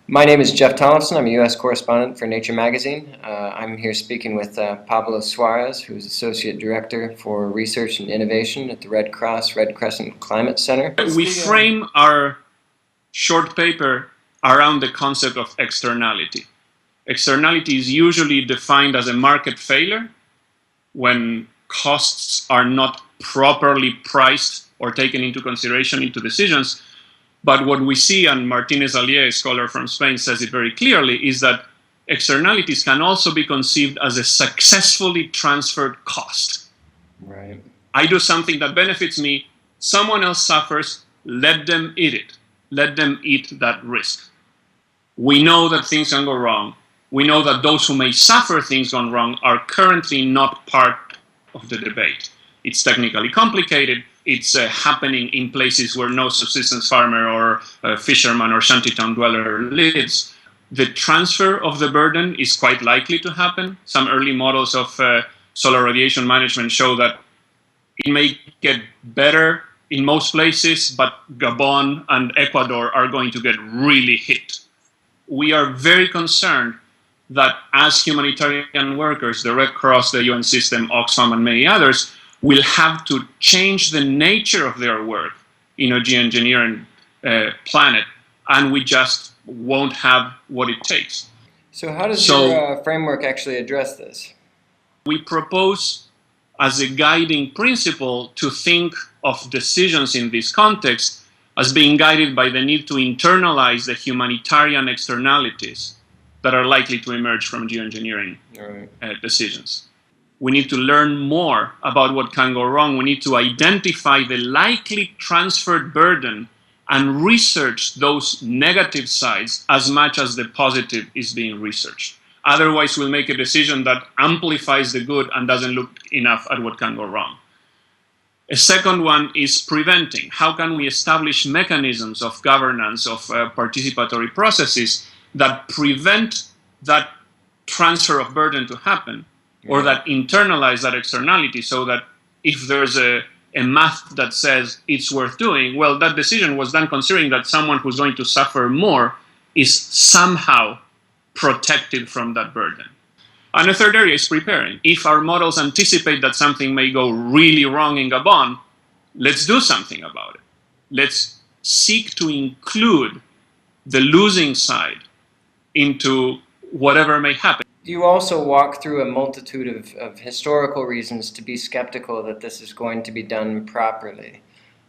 My name is Jeff Tomlinson. I'm a U.S. correspondent for Nature magazine. I'm here speaking with Pablo Suarez, who's Associate Director for Research and Innovation at the Red Cross Red Crescent Climate Center. We frame our short paper around the concept of externality. Externality is usually defined as a market failure when costs are not properly priced or taken into consideration into decisions. But what we see, and Martinez Alier, a scholar from Spain, says it very clearly, is that externalities can also be conceived as a successfully transferred cost. Right. I do something that benefits me, someone else suffers, let them eat it. Let them eat that risk. We know that things can go wrong. We know that those who may suffer things gone wrong are currently not part of the debate. It's technically complicated. It's happening in places where no subsistence farmer or fisherman or shantytown dweller lives. The transfer of the burden is quite likely to happen. Some early models of solar radiation management show that it may get better in most places, but Gabon and Ecuador are going to get really hit. We are very concerned that as humanitarian workers, the Red Cross, the UN system, Oxfam, and many others, will have to change the nature of their work in a geoengineering planet, and we just won't have what it takes. So how does your framework actually address this? We propose as a guiding principle to think of decisions in this context as being guided by the need to internalize the humanitarian externalities that are likely to emerge from geoengineering decisions. We need to learn more about what can go wrong. We need to identify the likely transferred burden and research those negative sides as much as the positive is being researched. Otherwise, we'll make a decision that amplifies the good and doesn't look enough at what can go wrong. A second one is preventing. How can we establish mechanisms of governance, of participatory processes that prevent that transfer of burden to happen, or that internalize that externality, so that if there's a math that says it's worth doing, well, that decision was done considering that someone who's going to suffer more is somehow protected from that burden. And the third area is preparing. If our models anticipate that something may go really wrong in Gabon, let's do something about it. Let's seek to include the losing side into whatever may happen. You also walk through a multitude of historical reasons to be skeptical that this is going to be done properly.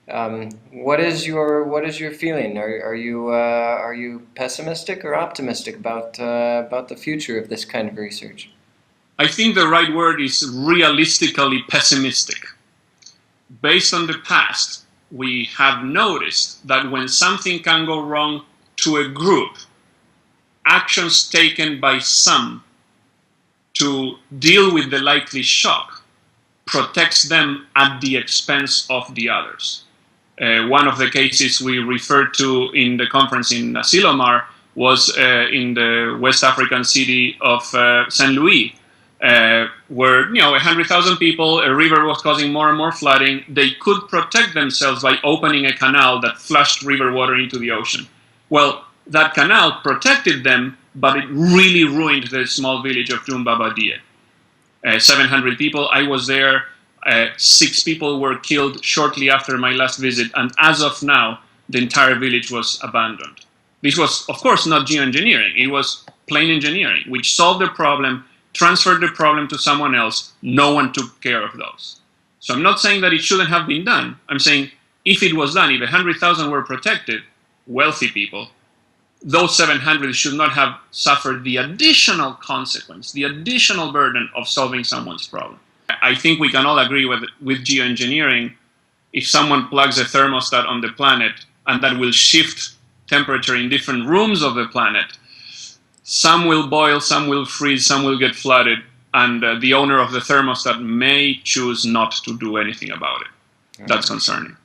What is your feeling? Are you pessimistic or optimistic about the future of this kind of research? I think the right word is realistically pessimistic. Based on the past, we have noticed that when something can go wrong to a group, actions taken by some to deal with the likely shock protects them at the expense of the others. One of the cases we referred to in the conference in Asilomar was in the West African city of Saint Louis, where 100,000 people, a river was causing more and more flooding. They could protect themselves by opening a canal that flushed river water into the ocean. Well, that canal protected them, but it really ruined the small village of Jumbabadie. 700 people, I was there, 6 people were killed shortly after my last visit, and as of now, the entire village was abandoned. This was, of course, not geoengineering, it was plain engineering, which solved the problem, transferred the problem to someone else, no one took care of those. So I'm not saying that it shouldn't have been done, I'm saying if it was done, if 100,000 were protected, wealthy people, those 700 should not have suffered the additional consequence, the additional burden of solving someone's problem. I think we can all agree with geoengineering, if someone plugs a thermostat on the planet and that will shift temperature in different rooms of the planet, some will boil, some will freeze, some will get flooded, and the owner of the thermostat may choose not to do anything about it. That's concerning.